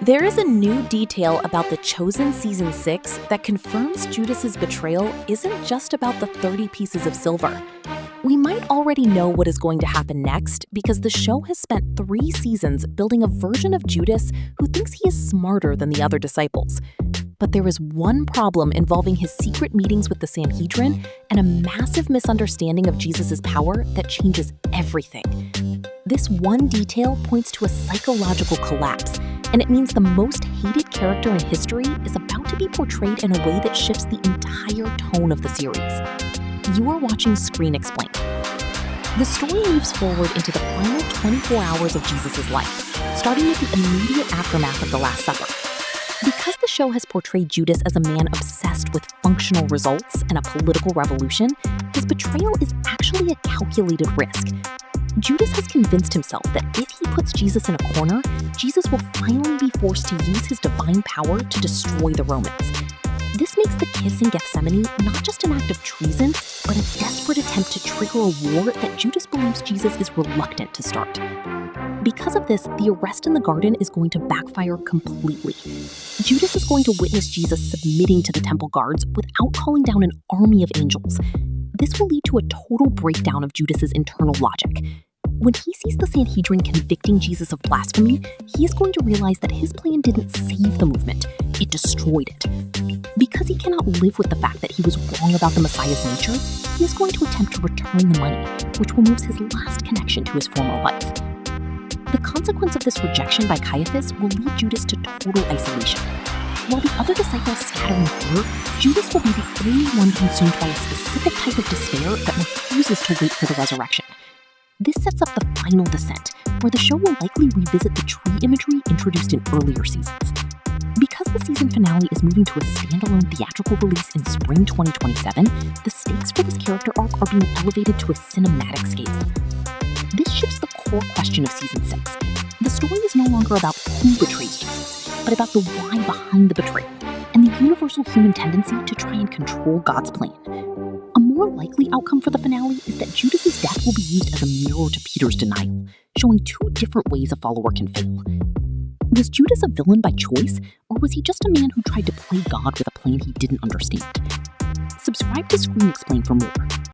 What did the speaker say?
There is a new detail about The Chosen Season 6 that confirms Judas's betrayal isn't just about the 30 pieces of silver. We might already know what is going to happen next because the show has spent 3 seasons building a version of Judas who thinks he is smarter than the other disciples. But there is one problem involving his secret meetings with the Sanhedrin and a massive misunderstanding of Jesus' power that changes everything. This one detail points to a psychological collapse, and it means the most hated character in history is about to be portrayed in a way that shifts the entire tone of the series. You are watching Screen Explain. The story moves forward into the final 24 hours of Jesus' life, starting with the immediate aftermath of the Last Supper. Because the show has portrayed Judas as a man obsessed with functional results and a political revolution, his betrayal is actually a calculated risk. Judas has convinced himself that if he puts Jesus in a corner, Jesus will finally be forced to use his divine power to destroy the Romans. This makes the kiss in Gethsemane not just an act of treason, but a desperate attempt to trigger a war that Judas believes Jesus is reluctant to start. Because of this, the arrest in the garden is going to backfire completely. Judas is going to witness Jesus submitting to the temple guards without calling down an army of angels. This will lead to a total breakdown of Judas's internal logic. When he sees the Sanhedrin convicting Jesus of blasphemy, he is going to realize that his plan didn't save the movement, it destroyed it. Because he cannot live with the fact that he was wrong about the Messiah's nature, he is going to attempt to return the money, which removes his last connection to his former life. The consequence of this rejection by Caiaphas will lead Judas to total isolation. While the other disciples scatter in fear, Judas will be the only one consumed by a specific type of despair that refuses to wait for the resurrection. This sets up the final descent, where the show will likely revisit the tree imagery introduced in earlier seasons. Because the season finale is moving to a standalone theatrical release in spring 2027, the stakes for this character arc are being elevated to a cinematic scale. This shifts the core question of season 6. The story is no longer about who betrays Jesus, but about the why behind the betrayal, and the universal human tendency to try and control God's plan. A more likely outcome for the finale is that Judas's death will be used as a mirror to Peter's denial, showing 2 different ways a follower can fail. Was Judas a villain by choice, or was he just a man who tried to play God with a plan he didn't understand? Subscribe to Screen Explain for more.